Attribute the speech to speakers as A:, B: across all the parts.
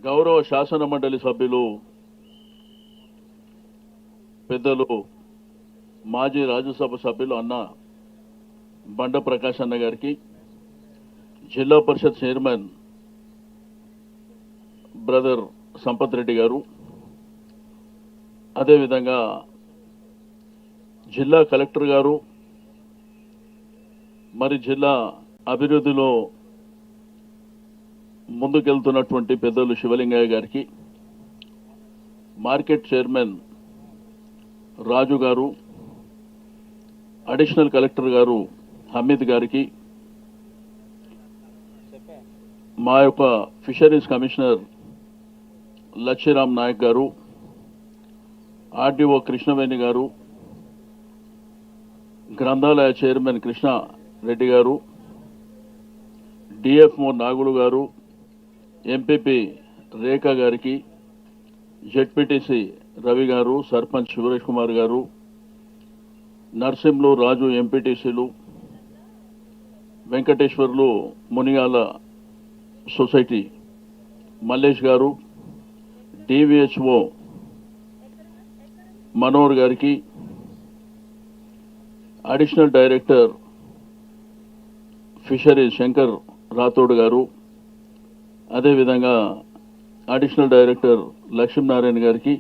A: గౌరవ శాసన మండలి సభ్యులు పెద్దలు మాజీ రాజ్యసభ సభ్యులు అన్న బండ ప్రకాష్ అన్న గారికి, జిల్లా పరిషత్ చైర్మన్ బ్రదర్ సంపత్ రెడ్డి గారు, అదేవిధంగా జిల్లా కలెక్టర్ గారు, మరి జిల్లా అభివృద్ధిలో ముందుకెళ్తున్నటువంటి పెద్దలు శివలింగయ్య గారికి, మార్కెట్ చైర్మన్ రాజు గారు, అడిషనల్ కలెక్టర్ గారు హమీద్ గారికి, మా యొక్క ఫిషరీస్ కమిషనర్ లచ్చిరామ్ నాయక్ గారు, ఆర్డీఓ కృష్ణవేణి గారు, గ్రంథాలయ చైర్మన్ కృష్ణ రెడ్డి గారు, డిఎఫ్ఓ నాగులు గారు, ఎంపీపీ రేఖ గారికి, జెడ్పీటీసీ రవి గారు, సర్పంచ్ సురేష్ కుమార్ గారు, నర్సింలు రాజు ఎంపీటీసీలు, వెంకటేశ్వర్లు మునిగాల సొసైటీ మల్లేష్ గారు, డివిహెచ్ఓ మనోహర్ గారికి, additional director fishery Shankar Rathod గారు, అదేవిధంగా అడిషనల్ డైరెక్టర్ లక్ష్మీనారాయణ గారికి,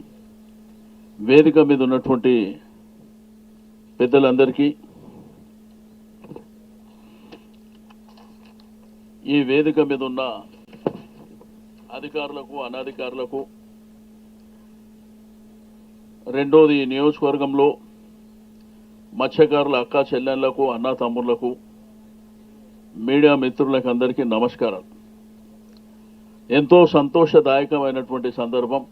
A: వేదిక మీద ఉన్నటువంటి పెద్దలందరికీ, ఈ వేదిక మీద ఉన్న అధికారులకు, అనధికారులకు, రెండోది నియోజకవర్గంలో మత్స్యకారుల అక్కా చెల్లెళ్లకు, అన్నా తమ్ముళ్లకు, మీడియా మిత్రులకు అందరికీ నమస్కారాలు. ఎంతో సంతోషదాయకమైనటువంటి సందర్భం.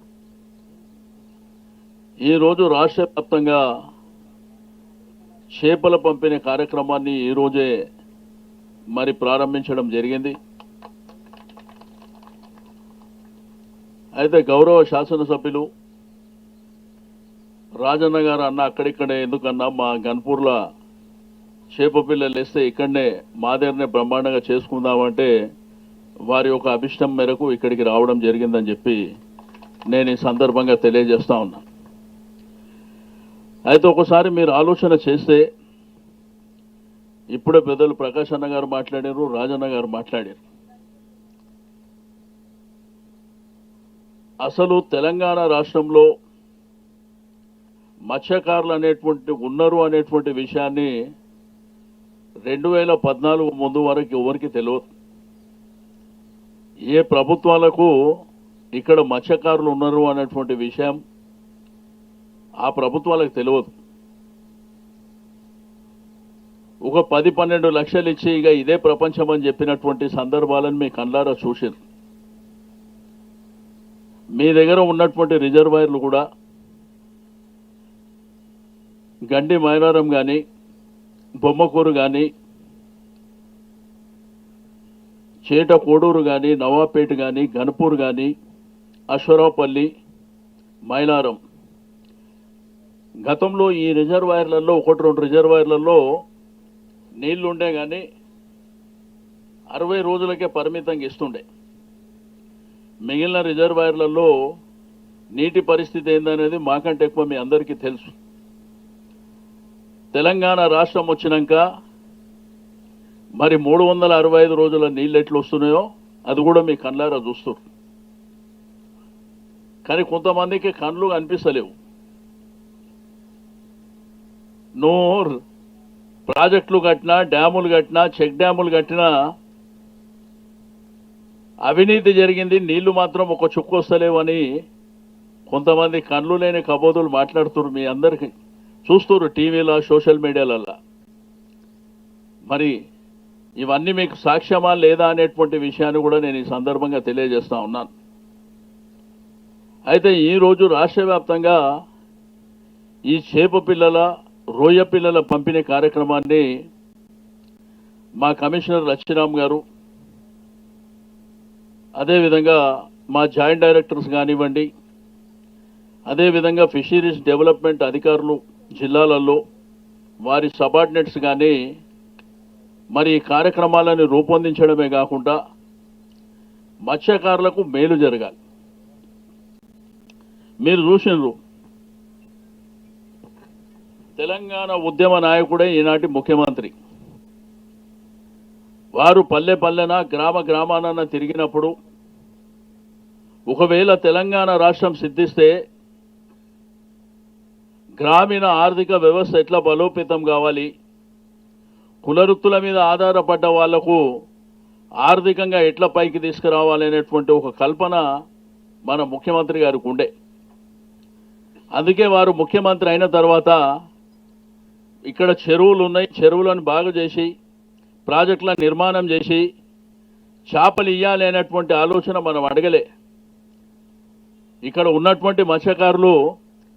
A: ఈరోజు రాష్ట్ర వ్యాప్తంగా చేపల పంపిణీ కార్యక్రమాన్ని ఈరోజే మరి ప్రారంభించడం జరిగింది. అయితే గౌరవ శాసనసభ్యులు రాజన్న గారు అన్న అక్కడిక్కడే ఎందుకన్నా మా గన్పూర్లో చేప పిల్లలు వేస్తే ఇక్కడనే మా దగ్గరనే బ్రహ్మాండంగా చేసుకుందామంటే వారి యొక్క అభిష్టం మేరకు ఇక్కడికి రావడం జరిగిందని చెప్పి నేను ఈ సందర్భంగా తెలియజేస్తా ఉన్నా. అయితే ఒకసారి మీరు ఆలోచన చేస్తే, ఇప్పుడే పెద్దలు ప్రకాష్ అన్న గారు మాట్లాడారు, రాజన్న గారు మాట్లాడారు. అసలు తెలంగాణ రాష్ట్రంలో మత్స్యకారులు అనేటువంటి ఉన్నారు అనేటువంటి విషయాన్ని 2014 ముందు వరకు ఎవరికి తెలియదు. ఏ ప్రభుత్వాలకు ఇక్కడ మత్స్యకారులు ఉన్నారు అనేటువంటి విషయం ఆ ప్రభుత్వాలకు తెలియదు. ఒక 10-12 లక్షలు ఇచ్చి ఇక ఇదే ప్రపంచం అని చెప్పినటువంటి సందర్భాలను మీ కళ్ళారా చూసారు. మీ దగ్గర ఉన్నటువంటి రిజర్వాయర్లు కూడా గండి మైలారం కానీ, బొమ్మకూరు కానీ, చేట కోడూరు కానీ, నవాపేట కానీ, గన్పూర్ కానీ, అశ్వరావుపల్లి, మైలారం, గతంలో ఈ రిజర్వాయర్లలో 1-2 రిజర్వాయర్లలో నీళ్లు ఉండే కానీ 60 రోజులకే పరిమితంగా ఇస్తుండే. మిగిలిన రిజర్వాయర్లలో నీటి పరిస్థితి ఏందనేది మాకంటే ఎక్కువ మీ అందరికీ తెలుసు. తెలంగాణ రాష్ట్రం వచ్చినాక మరి 365 రోజుల నీళ్ళు ఎట్లు వస్తున్నాయో అది కూడా మీ కళ్ళారా చూస్తారు. కానీ కొంతమందికి కళ్ళు కనిపిస్తలేవు. నూర్ ప్రాజెక్టులు కట్టినా, డ్యాములు కట్టినా, చెక్ డ్యాములు కట్టినా అవినీతి జరిగింది, నీళ్లు మాత్రం ఒక చుక్కు వస్తలేవని కొంతమంది కళ్ళు లేని కబోదులు మాట్లాడుతున్నారు. మీ అందరికీ చూస్తున్నారు టీవీలో, సోషల్ మీడియాలలో. మరి ఇవన్నీ మీకు సాక్ష్యమా లేదా అనేటువంటి విషయాన్ని కూడా నేను ఈ సందర్భంగా తెలియజేస్తా ఉన్నాను. అయితే ఈరోజు రాష్ట్ర వ్యాప్తంగా ఈ చేప పిల్లల, రొయ్య పిల్లల పంపిణీ కార్యక్రమాన్ని మా కమిషనర్ లచ్చిరామ్ గారు, అదేవిధంగా మా జాయింట్ డైరెక్టర్స్ కానివ్వండి, అదేవిధంగా ఫిషరీస్ డెవలప్మెంట్ అధికారులు జిల్లాలలో వారి సబార్డినేట్స్ కానీ మరి ఈ కార్యక్రమాలను రూపొందించడమే కాకుండా మత్స్యకారులకు మేలు జరగాలి. మీరు చూసినారు తెలంగాణ ఉద్యమ నాయకుడే ఈనాటి ముఖ్యమంత్రి. వారు పల్లె పల్లెన గ్రామ గ్రామాన తిరిగినప్పుడు ఒకవేళ తెలంగాణ రాష్ట్రం సిద్ధిస్తే గ్రామీణ ఆర్థిక వ్యవస్థ ఎట్లా బలోపేతం కావాలి, కులవృత్తుల మీద ఆధారపడ్డ వాళ్లకు ఆర్థికంగా ఎట్లా పైకి తీసుకురావాలనేటువంటి ఒక కల్పన మన ముఖ్యమంత్రి గారికి ఉండే. అందుకే వారు ముఖ్యమంత్రి అయిన తర్వాత ఇక్కడ చెరువులు ఉన్నాయి, చెరువులను బాగు చేసి ప్రాజెక్టుల నిర్మాణం చేసి చేపలు ఇయ్యాలి అనేటువంటి ఆలోచన మనం అడగలే. ఇక్కడ ఉన్నటువంటి మత్స్యకారులు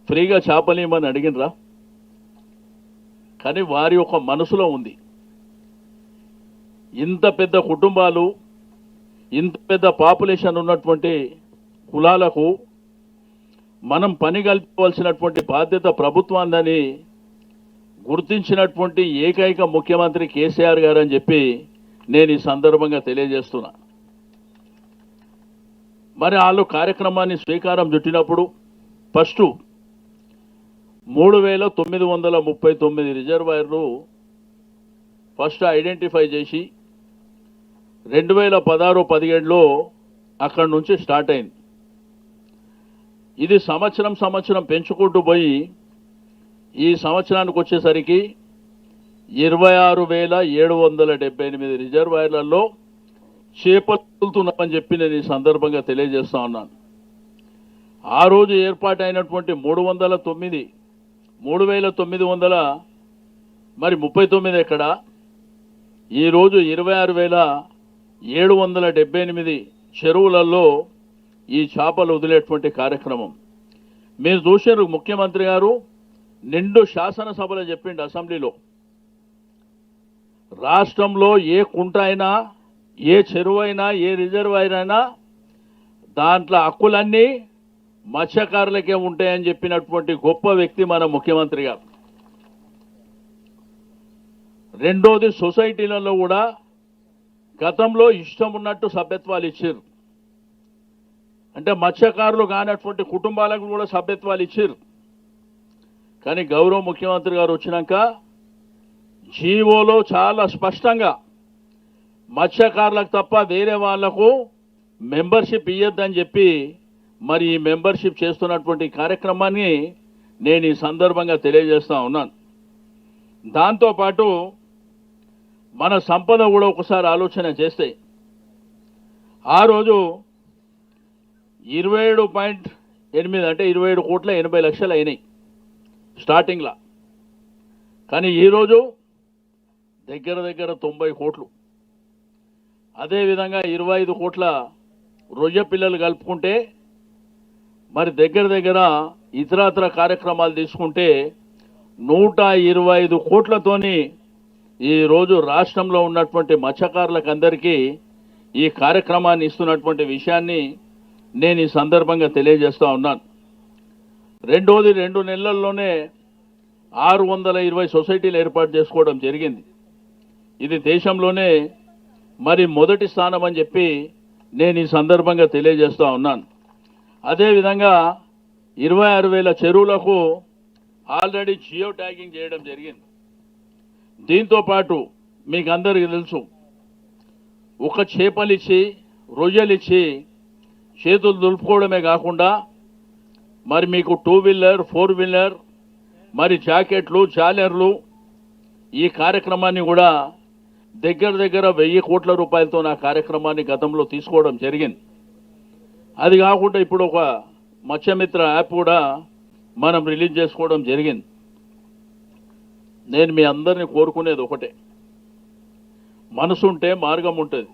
A: ఫ్రీగా చేపలు ఇవ్వమని అడిగినరా? కానీ వారి యొక్క మనసులో ఉంది, ఇంత పెద్ద కుటుంబాలు, ఇంత పెద్ద పాపులేషన్ ఉన్నటువంటి కులాలకు మనం పని కల్పించవలసినటువంటి బాధ్యత ప్రభుత్వాన్ని గుర్తించినటువంటి ఏకైక ముఖ్యమంత్రి కేసీఆర్ గారు అని చెప్పి నేను ఈ సందర్భంగా తెలియజేస్తున్నా. మరి వాళ్ళు కార్యక్రమాన్ని స్వీకారం చుట్టినప్పుడు ఫస్ట్ 3,939 రిజర్వాయర్లు ఫస్ట్ ఐడెంటిఫై చేసి 2016-17లో అక్కడి నుంచి స్టార్ట్ అయింది. ఇది సంవత్సరం పెంచుకుంటూ పోయి ఈ సంవత్సరానికి వచ్చేసరికి 26,778 రిజర్వాయర్లలో చేపలుతున్నామని చెప్పి నేను ఈ సందర్భంగా తెలియజేస్తా ఉన్నాను. ఆ రోజు ఏర్పాటైనటువంటి 3,939 ఎక్కడ, ఈరోజు 26,778 చెరువులలో ఈ చేపలు వదిలేటువంటి కార్యక్రమం మీరు చూశారు. ముఖ్యమంత్రి గారు నిండు శాసనసభలో చెప్పిండు అసెంబ్లీలో, రాష్ట్రంలో ఏ కుంట అయినా, ఏ చెరువు అయినా, ఏ రిజర్వాయర్ అయినా దాంట్లో హక్కులన్నీ మత్స్యకారులకే ఉంటాయని చెప్పినటువంటి గొప్ప వ్యక్తి మన ముఖ్యమంత్రి గారు. రెండోది, సొసైటీలలో కూడా గతంలో ఇష్టం ఉన్నట్టు సభ్యత్వాలు ఇచ్చారు. అంటే మత్స్యకారులు కానటువంటి కుటుంబాలకు కూడా సభ్యత్వాలు ఇచ్చారు. కానీ గౌరవ ముఖ్యమంత్రి గారు వచ్చినాక జీవోలో చాలా స్పష్టంగా మత్స్యకారులకు తప్ప వేరే వాళ్లకు మెంబర్షిప్ ఇయ్యొద్దని చెప్పి మరి ఈ మెంబర్షిప్ చేస్తున్నటువంటి కార్యక్రమాన్ని నేను ఈ సందర్భంగా తెలియజేస్తా ఉన్నాను. దాంతోపాటు మన సంపద కూడా ఒకసారి ఆలోచన చేస్తే ఆ రోజు 27.8 అంటే 27,80,00,000 అయినాయి స్టార్టింగ్లా. కానీ ఈరోజు దగ్గర 90 కోట్లు. అదేవిధంగా 25 కోట్ల రొయ్య పిల్లలు కలుపుకుంటే మరి దగ్గర ఇతరత్ర కార్యక్రమాలు తీసుకుంటే 125 కోట్లతోని ఈరోజు రాష్ట్రంలో ఉన్నటువంటి మత్స్యకారులకు అందరికీ ఈ కార్యక్రమాన్ని ఇస్తున్నటువంటి విషయాన్ని నేను ఈ సందర్భంగా తెలియజేస్తా ఉన్నాను. రెండోది, 2 నెలల్లోనే 620 సొసైటీలు ఏర్పాటు చేసుకోవడం జరిగింది. ఇది దేశంలోనే మరి మొదటి స్థానం అని చెప్పి నేను ఈ సందర్భంగా తెలియజేస్తా ఉన్నాను. అదేవిధంగా 26,000 చెరువులకు ఆల్రెడీ జియో ట్యాగింగ్ చేయడం జరిగింది. దీంతో పాటు మీకు అందరికీ తెలుసు, ఒక చేపలిచ్చి రొయ్యలిచ్చి చేతులు దులుపుకోవడమే కాకుండా మరి మీకు 2 వీలర్ 4 వీలర్ మరి జాకెట్లు జాలర్లు ఈ కార్యక్రమాన్ని కూడా దగ్గర 1,000 కోట్ల రూపాయలతో నా కార్యక్రమాన్ని గతంలో తీసుకోవడం జరిగింది. అది కాకుండా ఇప్పుడు ఒక మత్స్యమిత్ర యాప్ కూడా మనం రిలీజ్ చేసుకోవడం జరిగింది. నేను మీ అందరినీ కోరుకునేది ఒకటే, మనసుంటే మార్గం ఉంటుంది.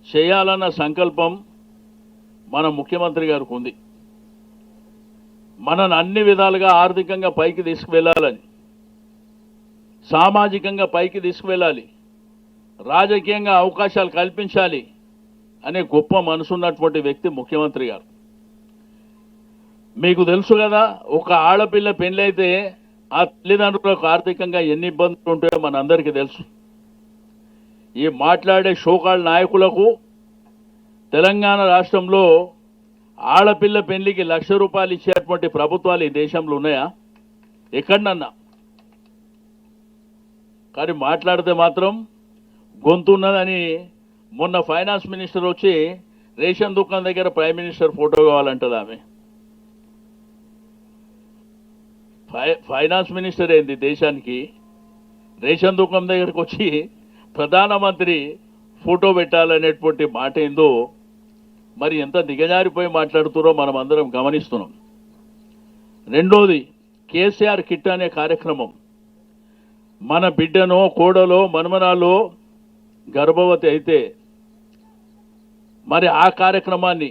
A: చేయాలన్న సంకల్పం మన ముఖ్యమంత్రి గారికి ఉంది. మనల్ని అన్ని విధాలుగా ఆర్థికంగా పైకి తీసుకువెళ్ళాలని, సామాజికంగా పైకి తీసుకువెళ్ళాలి, రాజకీయంగా అవకాశాలు కల్పించాలి అనే గొప్ప మనసున్నటువంటి వ్యక్తి ముఖ్యమంత్రి గారు. మీకు తెలుసు కదా, ఒక ఆడపిల్ల పెళ్ళైతే ఆ తల్లిదండ్రులకు ఆర్థికంగా ఎన్ని ఇబ్బందులు ఉంటాయో మనందరికీ తెలుసు. ఈ మాట్లాడే షోకాళ్ళ నాయకులకు తెలంగాణ రాష్ట్రంలో ఆడపిల్ల పెళ్లికి ₹1,00,000 ఇచ్చేటువంటి ప్రభుత్వాలు ఈ దేశంలో ఉన్నాయా? ఎక్కడన్నా? కానీ మాట్లాడితే మాత్రం గొంతున్నదని మొన్న ఫైనాన్స్ మినిస్టర్ వచ్చి రేషన్ దుకాణం దగ్గర ప్రైమ్ మినిస్టర్ ఫోటో కావాలంటది ఆమె. ఫైనాన్స్ మినిస్టర్ ఏంది దేశానికి? రేషన్ దుకాణం దగ్గరకు వచ్చి ప్రధానమంత్రి ఫోటో పెట్టాలనేటువంటి మాట ఏందో మరి ఎంత దిగజారిపోయి మాట్లాడుతున్నారో మనం అందరం గమనిస్తున్నాం. రెండోది, కేసీఆర్ కిట్ అనే కార్యక్రమం. మన బిడ్డనో కోడలో మనమనాలో గర్భవతి అయితే మరి ఆ కార్యక్రమాన్ని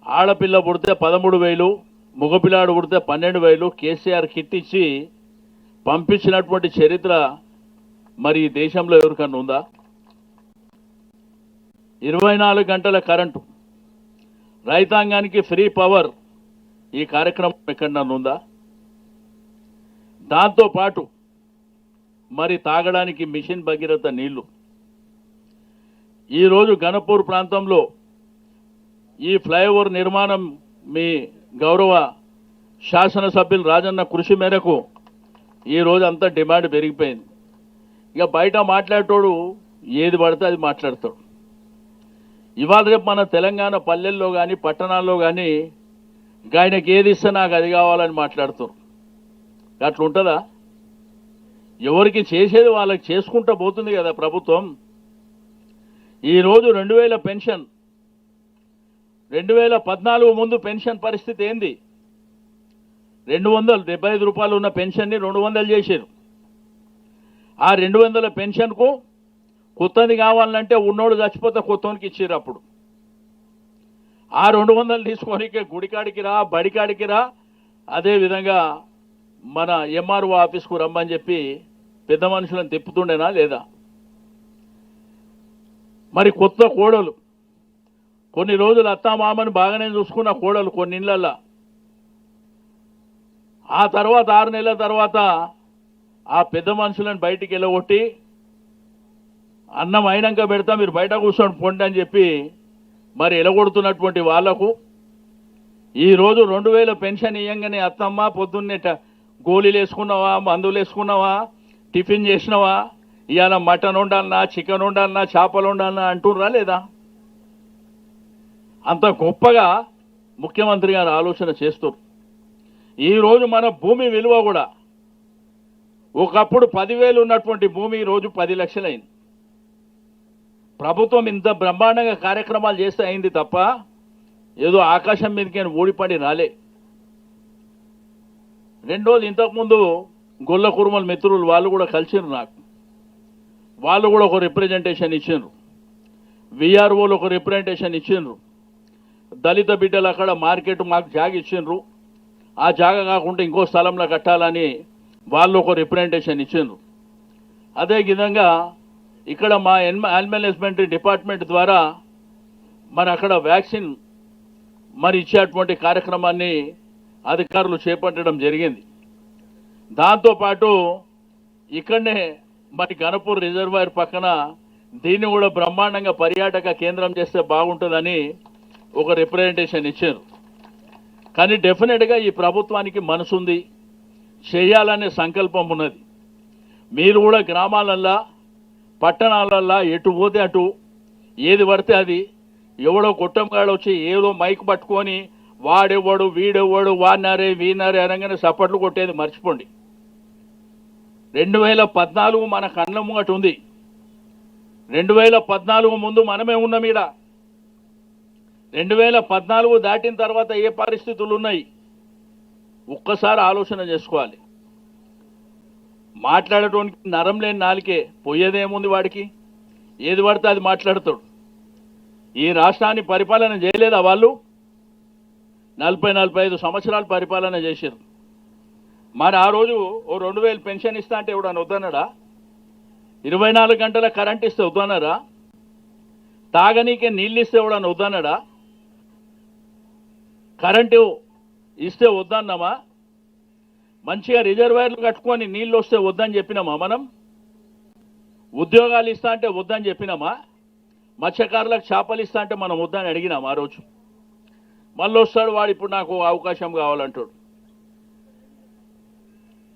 A: ఆడపిల్ల పుడితే 13,000, మగపిల్లాడు పుడితే 12,000 కేసీఆర్ కిట్ ఇచ్చి పంపించినటువంటి చరిత్ర మరి ఈ దేశంలో ఎవరికన్నా ఉందా? 24 గంటల కరెంటు, రైతాంగానికి ఫ్రీ పవర్, ఈ కార్యక్రమం ఎక్కడన్నా ఉందా? దాంతోపాటు మరి తాగడానికి మిషన్ భగీరథ నీళ్లు. ఈరోజు గణపూర్ ప్రాంతంలో ఈ ఫ్లైఓవర్ నిర్మాణం మీ గౌరవ శాసనసభ్యులు రాజన్న కృషి మేరకు ఈరోజు అంతా డిమాండ్ పెరిగిపోయింది. ఇక బయట మాట్లాడేటోడు ఏది పడితే అది మాట్లాడతాడు. ఇవాళ రేపు మన తెలంగాణ పల్లెల్లో కానీ పట్టణాల్లో కానీ ఆయనకి ఏది ఇస్తే నాకు అది కావాలని మాట్లాడుతారు. అట్లా ఉంటుందా? ఎవరికి చేసేది వాళ్ళకి చేసుకుంటూ పోతుంది కదా ప్రభుత్వం. ఈరోజు 2000 పెన్షన్, 2014 ముందు పెన్షన్ పరిస్థితి ఏంది? 275 రూపాయలు ఉన్న పెన్షన్ని 200 చేశారు. ఆ 200 పెన్షన్కు కొత్తది కావాలంటే ఉన్నోడు చచ్చిపోతే కొత్తోనికి ఇచ్చారు. అప్పుడు ఆ 200 తీసుకొని గుడికాడికి రా, బడికాడికి రా, అదేవిధంగా మన ఎంఆర్ఓ ఆఫీస్కు రమ్మని చెప్పి పెద్ద మనుషులను తిప్పుతుండేనా లేదా? మరి కొత్త కోడలు, కొన్ని రోజులు అత్తామామని బాగానే చూసుకున్న కోడలు కొన్ని ఇళ్ళల్లో, ఆ తర్వాత 6 నెలల తర్వాత ఆ పెద్ద మనుషులను బయటికి వెళ్ళగొట్టి అన్నం అయినాక పెడతా మీరు బయట కూర్చొని పొండి అని చెప్పి మరి ఎలగొడుతున్నటువంటి వాళ్లకు ఈరోజు 2000 పెన్షన్ ఇయ్యంగానే అత్తమ్మ పొద్దున్నే గోళీలు వేసుకున్నావా, మందులు వేసుకున్నావా, టిఫిన్ చేసినావా, ఇవాళ మటన్ వండాలన్నా, చికెన్ వండాలన్నా, చేపలు వండాలన్నా అంటుర్రా లేదా? అంత గొప్పగా ముఖ్యమంత్రి గారు ఆలోచన చేస్తారు. ఈరోజు మన భూమి విలువ కూడా ఒకప్పుడు 10,000 ఉన్నటువంటి భూమి ఈరోజు 10 లక్షలు అయింది. ప్రభుత్వం ఇంత బ్రహ్మాండంగా కార్యక్రమాలు చేస్తే అయింది తప్ప ఏదో ఆకాశం మీదకి ఊడిపడి రాలే. రెండోది, ఇంతకుముందు గొల్ల కురుమల మిత్రులు వాళ్ళు కూడా కలిసిరు నాకు. వాళ్ళు కూడా ఒక రిప్రజెంటేషన్ ఇచ్చిండ్రు, విఆర్ఓలు ఒక రిప్రజెంటేషన్ ఇచ్చిండ్రు. దళిత బిడ్డలు అక్కడ మార్కెట్ మాకు జాగ ఇచ్చిండ్రు, ఆ జాగ కాకుండా ఇంకో స్థలంలో కట్టాలని వాళ్ళు ఒక రిప్రజెంటేషన్ ఇచ్చిండ్రు. అదే విధంగా ఇక్కడ మా యానిమల్ హస్బెండరీ డిపార్ట్మెంట్ ద్వారా మరి అక్కడ వ్యాక్సిన్ మరి ఇచ్చేటువంటి కార్యక్రమాన్ని అధికారులు చేపట్టడం జరిగింది. దాంతోపాటు ఇక్కడనే మరి గణపూర్ రిజర్వాయర్ పక్కన దీన్ని కూడా బ్రహ్మాండంగా పర్యాటక కేంద్రం చేస్తే బాగుంటుందని ఒక రిప్రజెంటేషన్ ఇచ్చారు. కానీ డెఫినెట్గా ఈ ప్రభుత్వానికి మనసుంది, చేయాలనే సంకల్పం ఉన్నది. మీరు కూడా గ్రామాలల్లో పట్టణాలల్లో ఎటు పోతే అటు ఏది పడితే అది ఎవడో కొట్టంగాడు వచ్చి ఏదో మైక్ పట్టుకొని వాడెవ్వడు వీడెవ్వడు వాడినారే వీనారే అనగానే సప్పట్లు కొట్టేది మర్చిపోండి. 2014 మన కళ్ళ ముంగట ఉంది. 2014 ముందు మనమే ఉన్నాం ఈడ. 2014 దాటిన తర్వాత ఏ పరిస్థితులు ఉన్నాయి ఒక్కసారి ఆలోచన చేసుకోవాలి. మాట్లాడటానికి నరం లేని నాలుకే, పోయేదేముంది వాడికి? ఏది పడితే అది మాట్లాడతాడు. ఈ రాష్ట్రాన్ని పరిపాలన చేయలేదా వాళ్ళు? 40-45 సంవత్సరాలు పరిపాలన చేశారు. మరి ఆ రోజు ఓ 2,000 పెన్షన్ ఇస్తా అంటే ఎవడన్నా వద్దన్నాడా? 24 గంటల కరెంట్ ఇస్తే వద్దన్నారా? తాగనీకే నీళ్ళు ఇస్తే ఎవడన్నా వద్దన్నాడా? కరెంటు ఇస్తే వద్దన్నామా? మంచిగా రిజర్వాయర్లు కట్టుకొని నీళ్ళు వస్తే వద్దని చెప్పినామా మనం? ఉద్యోగాలు ఇస్తా అంటే వద్దని చెప్పినామా? మత్స్యకారులకు చేపలు ఇస్తా అంటే మనం వద్దని అడిగినాం ఆ రోజు. మళ్ళీ వస్తాడు వాడు ఇప్పుడు నాకు అవకాశం కావాలంటాడు.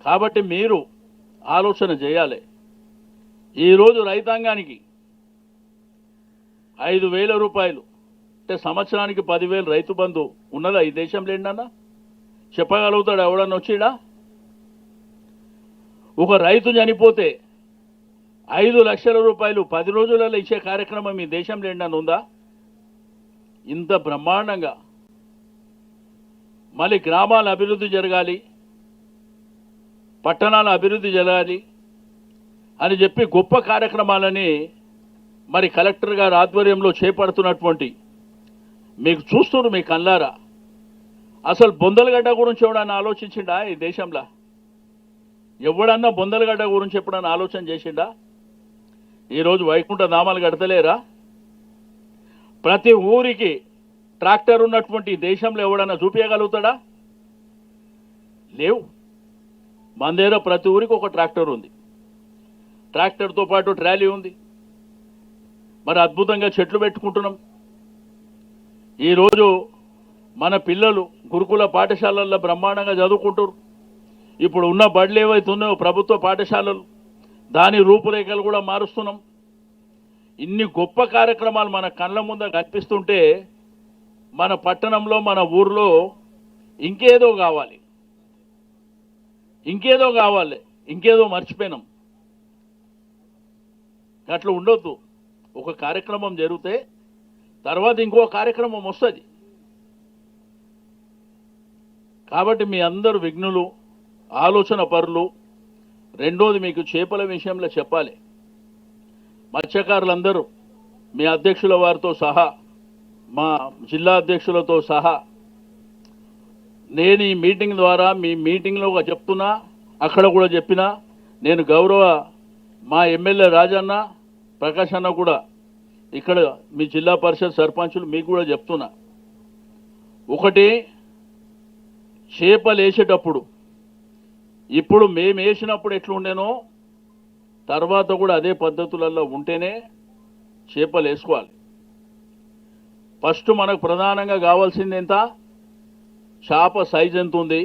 A: కాబట్టి మీరు ఆలోచన చేయాలి. ఈరోజు రైతాంగానికి 5,000 రూపాయలు అంటే సంవత్సరానికి 10,000 రైతు బంధు ఉన్నదా ఈ దేశంలో? ఏంటన్నా చెప్పగలుగుతాడు ఎవడన్నా వచ్చిడా? ఒక రైతు చనిపోతే 5 లక్షల రూపాయలు 10 రోజులలో ఇచ్చే కార్యక్రమం ఈ దేశంలో ఏంటన్నా ఉందా? ఇంత బ్రహ్మాండంగా మళ్ళీ గ్రామాల అభివృద్ధి జరగాలి, పట్టణాల అభివృద్ధి జరగాలి అని చెప్పి గొప్ప కార్యక్రమాలని మరి కలెక్టర్ గారి ఆధ్వర్యంలో చేపడుతున్నటువంటి మీకు చూస్తున్నారు మీ కళ్ళారా. అసలు బొందలగడ్డ గురించి ఎవడన్నా ఆలోచించిండా ఈ దేశంలో? ఎవడన్నా బొందలగడ్డ గురించి ఎప్పుడన్నా ఆలోచన చేసిండా? ఈరోజు వైకుంఠ ధామాలు కడతలేరా? ప్రతి ఊరికి ట్రాక్టర్ ఉన్నటువంటి దేశంలో ఎవడన్నా చూపించగలుగుతాడా? లేవు. మన దగ్గర ప్రతి ఊరికి ఒక ట్రాక్టర్ ఉంది, ట్రాక్టర్తో పాటు ట్రాలీ ఉంది. మరి అద్భుతంగా చెట్లు పెట్టుకుంటున్నాం. ఈరోజు మన పిల్లలు గురుకుల పాఠశాలల్లో బ్రహ్మాండంగా చదువుకుంటారు. ఇప్పుడు ఉన్న బడులు ఏవైతే ఉన్నాయో ప్రభుత్వ పాఠశాలలు, దాని రూపురేఖలు కూడా మారుస్తున్నాం. ఇన్ని గొప్ప కార్యక్రమాలు మన కళ్ళ ముందు కనిపిస్తుంటే మన పట్టణంలో మన ఊర్లో ఇంకేదో కావాలి, ఇంకేదో కావాలి, ఇంకేదో మర్చిపోయినాం. అట్లా ఉండొద్దు. ఒక కార్యక్రమం జరిగితే తర్వాత ఇంకో కార్యక్రమం వస్తుంది. కాబట్టి మీ అందరూ విఘ్నులు, ఆలోచన పరులు. రెండోది మీకు చేపల విషయంలో చెప్పాలి. మత్స్యకారులందరూ మీ అధ్యక్షుల వారితో సహా, మా జిల్లా అధ్యక్షులతో సహా నేను ఈ మీటింగ్ ద్వారా మీ మీటింగ్లో చెప్తున్నా, అక్కడ కూడా చెప్పినా, నేను గౌరవ మా ఎమ్మెల్యే రాజన్న, ప్రకాష్ అన్న కూడా ఇక్కడ మీ జిల్లా పరిషత్ సర్పంచులు మీకు కూడా చెప్తున్నా. ఒకటి, చేపలు వేసేటప్పుడు ఇప్పుడు మేము వేసినప్పుడు ఎట్లుండేనో తర్వాత కూడా అదే పద్ధతులలో ఉంటేనే చేపలు వేసుకోవాలి. ఫస్ట్ మనకు ప్రధానంగా కావాల్సింది ఎంత? చేప సైజ్ ఎంత ఉంది,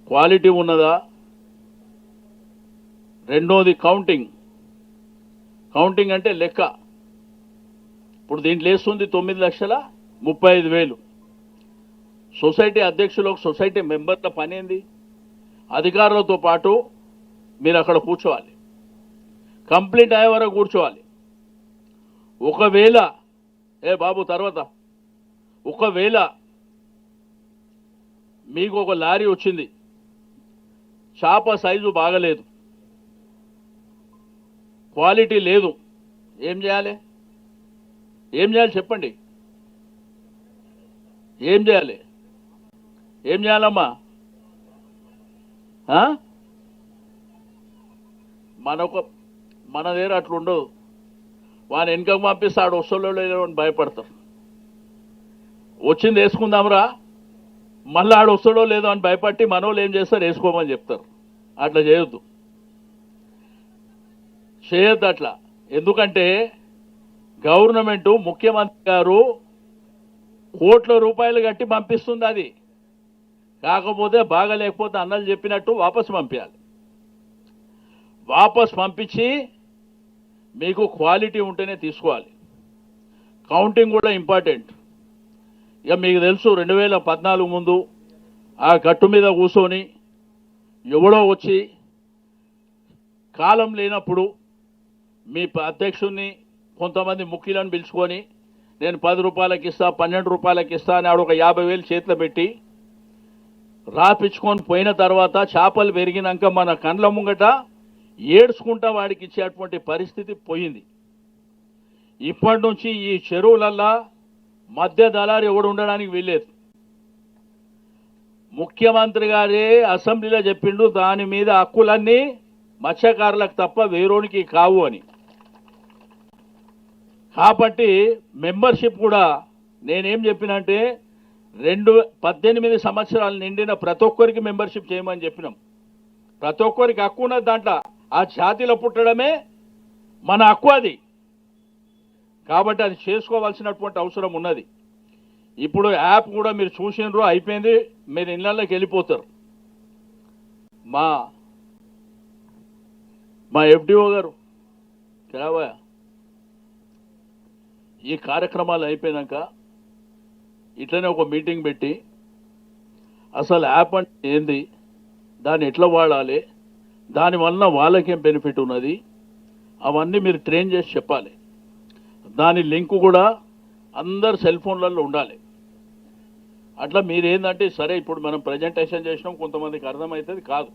A: క్వాలిటీ ఉన్నదా. రెండోది కౌంటింగ్. కౌంటింగ్ అంటే లెక్క. ఇప్పుడు దీంట్లో వేస్తుంది 9,35,000. సొసైటీ అధ్యక్షులు, సొసైటీ మెంబర్ల పని ఏంది? అధికారులతో పాటు మీరు అక్కడ కూర్చోవాలి, కంప్లీట్ అయ్యే వరకు కూర్చోవాలి. ఒకవేళ బాబు తర్వాత ఒకవేళ మీకు ఒక లారీ వచ్చింది, చేప సైజు బాగలేదు, క్వాలిటీ లేదు, ఏం చేయాలి? ఏం చేయాలి చెప్పండి? ఏం చేయాలి? ఏం చేయాలమ్మా? మన దగ్గర అట్లా ఉండదు. వాని వెనుకకు పంపిస్తే ఆడు వస్తువులో లేదో అని భయపడతారు. వచ్చింది వేసుకుందాంరా, మళ్ళీ ఆడు వస్తాడో లేదో అని భయపట్టి మనోళ్ళు ఏం చేస్తారు? వేసుకోమని చెప్తారు. అట్లా చేయొద్దు అట్లా. ఎందుకంటే గవర్నమెంట్, ముఖ్యమంత్రి గారు కోట్ల రూపాయలు కట్టి పంపిస్తుంది. అది కాకపోతే బాగలేకపోతే అన్నలు చెప్పినట్టు వాపసు పంపించాలి. వాపస్ పంపించి మీకు క్వాలిటీ ఉంటేనే తీసుకోవాలి. కౌంటింగ్ కూడా ఇంపార్టెంట్. ఇక మీకు తెలుసు 2014 ముందు ఆ గట్టు మీద కూర్చొని ఎవడో వచ్చి కాలం లేనప్పుడు మీ అధ్యక్షుడిని కొంతమంది ముఖ్యులను పిలుచుకొని నేను 10 రూపాయలకి ఇస్తా, 12 రూపాయలకి ఇస్తా అని ఆడు ఒక 50,000 చేతిలో పెట్టి రాపించుకొని పోయిన తర్వాత చేపలు పెరిగినాక మన కండ్ల ముంగట ఏడ్చుకుంటా వాడికి ఇచ్చేటువంటి పరిస్థితి పోయింది. ఇప్పటి నుంచి ఈ చెరువులల్లా మధ్య దళారు ఎవడు ఉండడానికి వీల్లేదు. ముఖ్యమంత్రి గారే అసెంబ్లీలో చెప్పిండు, దాని మీద హక్కులన్నీ మత్స్యకారులకు తప్ప వేరోనికి కావు అని. కాబట్టి మెంబర్షిప్ కూడా నేనేం చెప్పినంటే 18 సంవత్సరాలు నిండిన ప్రతి ఒక్కరికి మెంబర్షిప్ చేయమని చెప్పినాం. ప్రతి ఒక్కరికి హక్కు ఉన్నది దాంట్లో. ఆ జాతిలో పుట్టడమే మన హక్కు అది. కాబట్టి అది చేసుకోవాల్సినటువంటి అవసరం ఉన్నది. ఇప్పుడు యాప్ కూడా మీరు చూసినారు, అయిపోయింది, మీరు ఇళ్ళకి వెళ్ళిపోతారు. మా మా ఎఫ్డిఓ గారు కేవా ఈ కార్యక్రమాలు అయిపోయినాక ఇట్లనే ఒక మీటింగ్ పెట్టి అసలు యాప్ అంటే ఏంది, దాన్ని ఎట్లా వాడాలి, దానివల్ల వాళ్ళకేం బెనిఫిట్ ఉన్నది, అవన్నీ మీరు ట్రైన్ చేసి చెప్పాలి. దాని లింక్ కూడా అందరు సెల్ ఫోన్లలో ఉండాలి. అట్లా మీరేందంటే సరే ఇప్పుడు మనం ప్రజెంటేషన్ చేసినాం, కొంతమందికి అర్థమవుతుంది కాదు,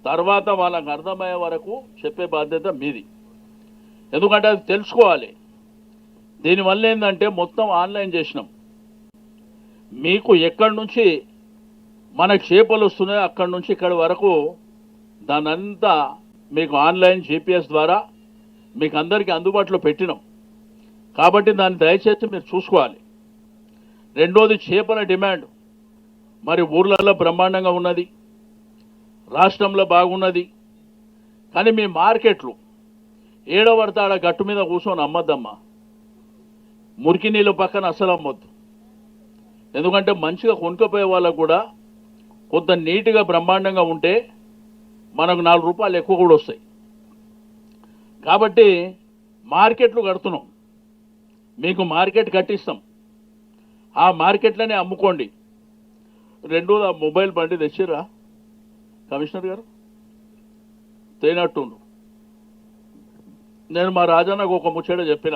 A: తర్వాత వాళ్ళకి అర్థమయ్యే వరకు చెప్పే బాధ్యత మీది. ఎందుకంటే అది తెలుసుకోవాలి. దీనివల్ల ఏంటంటే మొత్తం ఆన్లైన్ చేసినాం. మీకు ఎక్కడి నుంచి మనకు చేపలు వస్తున్నాయో అక్కడి నుంచి ఇక్కడి వరకు దానంతా మీకు ఆన్లైన్ జీపీఎస్ ద్వారా మీకు అందరికీ అందుబాటులో పెట్టినాం. కాబట్టి దాన్ని దయచేసి మీరు చూసుకోవాలి. రెండోది, చేపల డిమాండ్ మరి ఊర్లలో బ్రహ్మాండంగా ఉన్నది, రాష్ట్రంలో బాగున్నది. కానీ మీ మార్కెట్లు ఏడో పడితే ఆడ గట్టు మీద కూర్చొని అమ్మద్దమ్మా. మురికి నీళ్ళు పక్కన అసలు అమ్మొద్దు. ఎందుకంటే మంచిగా కొనుక్కపోయే వాళ్ళకు కూడా కొంత నీట్గా బ్రహ్మాండంగా ఉంటే మనకు 4 రూపాయలు ఎక్కువ కూడా వస్తాయి. కాబట్టి మార్కెట్లు కడుతున్నాం, మీకు మార్కెట్ కట్టిస్తాం, ఆ మార్కెట్లనే అమ్ముకోండి. రెండోది, ఆ మొబైల్ బండి తెచ్చిరా కమిషనర్ గారు? తేనట్టుండు. నేను మా రాజన్నకు ఒక ముచ్చట చెప్పిన,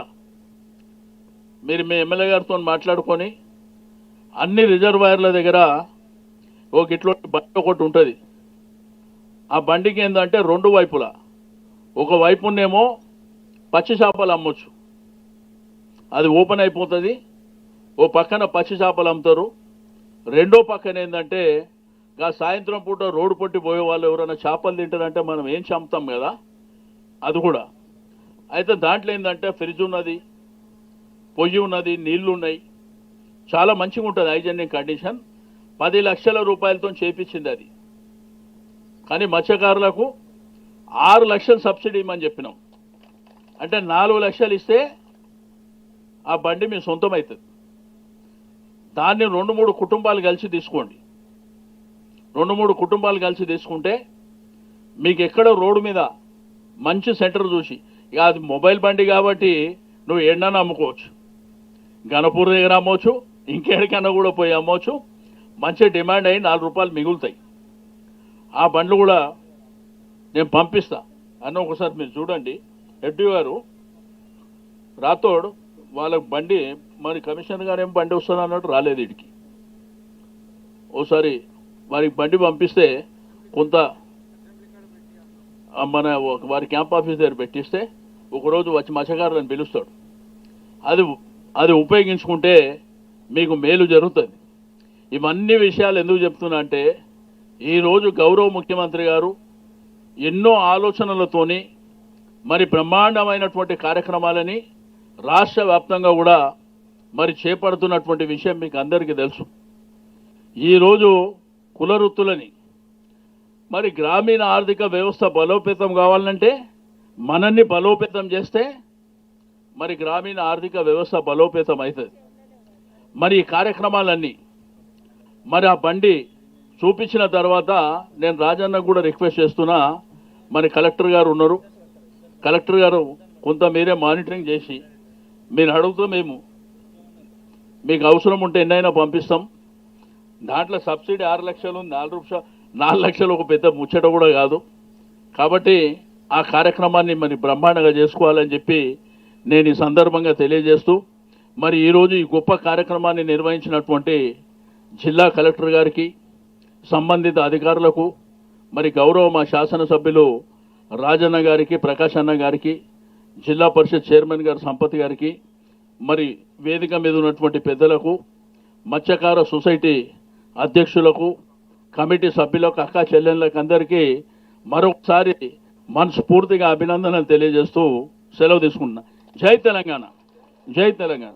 A: మీరు మీ ఎమ్మెల్యే గారితో మాట్లాడుకొని అన్ని రిజర్వాయర్ల దగ్గర ఒక ఇట్లాంటి బండి ఒకటి ఉంటుంది. ఆ బండికి ఏంటంటే 2 వైపులా, ఒక వైపునేమో పచ్చి చేపలు అమ్మొచ్చు, అది ఓపెన్ అయిపోతుంది, ఓ పక్కన పచ్చి చేపలు అమ్ముతారు. రెండో పక్కన ఏంటంటే సాయంత్రం పూట రోడ్డు పొట్టి పోయే వాళ్ళు ఎవరైనా చేపలు తింటారంటే మనం ఏం చంపుతాం కదా, అది కూడా. అయితే దాంట్లో ఏంటంటే ఫ్రిడ్జ్ ఉన్నది, పొయ్యి ఉన్నది, నీళ్లు ఉన్నాయి, చాలా మంచిగా ఉంటుంది హైజెనిక్ కండిషన్. 10 లక్షల రూపాయలతో చేపించింది అది. కానీ మత్స్యకారులకు 6 లక్షలు సబ్సిడీ ఇవ్వమని చెప్పినాం. అంటే 4 లక్షలు ఇస్తే ఆ బండి మీ సొంతం అవుతుంది. దాన్ని 2-3 కుటుంబాలు కలిసి తీసుకోండి. 2-3 కుటుంబాలు కలిసి తీసుకుంటే మీకు ఎక్కడో రోడ్డు మీద మంచి సెంటర్ చూసి, ఇక అది మొబైల్ బండి కాబట్టి నువ్వు ఎండన అమ్ముకోవచ్చు, గణపూర్ దగ్గర అమ్మవచ్చు, ఇంకెక్కడికన్నా కూడా పోయి అమ్మవచ్చు. మంచి డిమాండ్ అయ్యి 4 రూపాయలు మిగులుతాయి. ఆ బండ్లు కూడా నేను పంపిస్తా అన్న. ఒకసారి మీరు చూడండి, ఎడ్డి గారు రాతోడ్ వాళ్ళకి బండి, మరి కమిషనర్ గారు ఏం బండి వస్తుంది అన్నట్టు రాలేదు వీడికి. ఓసారి వారికి బండి పంపిస్తే కొంత మన వారి క్యాంప్ ఆఫీస్ దగ్గర పెట్టిస్తే ఒకరోజు వచ్చి మత్స్యకారులను పిలుస్తాడు. అది ఉపయోగించుకుంటే మీకు మేలు జరుగుతుంది. ఇవన్నీ విషయాలు ఎందుకు చెప్తున్నా అంటే, ఈరోజు గౌరవ ముఖ్యమంత్రి గారు ఎన్నో ఆలోచనలతోని మరి బ్రహ్మాండమైనటువంటి కార్యక్రమాలని రాష్ట్ర వ్యాప్తంగా కూడా మరి చేపడుతున్నటువంటి విషయం మీకు అందరికీ తెలుసు. ఈరోజు కుల వృత్తులని మరి గ్రామీణ ఆర్థిక వ్యవస్థ బలోపేతం కావాలంటే మనల్ని బలోపేతం చేస్తే మరి గ్రామీణ ఆర్థిక వ్యవస్థ బలోపేతం అవుతుంది. మరి ఈ కార్యక్రమాలన్నీ మరి ఆ బండి చూపించిన తర్వాత నేను రాజన్నకు కూడా రిక్వెస్ట్ చేస్తున్నా, మరి కలెక్టర్ గారు ఉన్నారు, కలెక్టర్ గారు కొంత మీరే మానిటరింగ్ చేసి మీరు అడుగుతూ మేము మీకు అవసరం ఉంటే ఎన్నైనా పంపిస్తాం. దాంట్లో సబ్సిడీ 6 లక్షలు, 4 లక్షలు ఒక పెద్ద ముచ్చట కూడా కాదు. కాబట్టి ఆ కార్యక్రమాన్ని మరి బ్రహ్మాండంగా చేసుకోవాలని చెప్పి నేను ఈ సందర్భంగా తెలియజేస్తూ, మరి ఈరోజు ఈ గొప్ప కార్యక్రమాన్ని నిర్వహించినటువంటి జిల్లా కలెక్టర్ గారికి, సంబంధిత అధికారులకు, మరి గౌరవ మా శాసనసభ్యులు రాజన్న గారికి, ప్రకాష్ అన్న గారికి, జిల్లా పరిషత్ చైర్మన్ గారు సంపత్ గారికి, మరి వేదిక మీద ఉన్నటువంటి పెద్దలకు, మత్స్యకార సొసైటీ అధ్యక్షులకు, కమిటీ సభ్యులకు, అక్క చెల్లెళ్ళకు అందరికీ మరొకసారి మనస్ఫూర్తిగా అభినందనలు తెలియజేస్తూ సెలవు తీసుకుంటున్నా. జై తెలంగాణ, జై తెలంగాణ.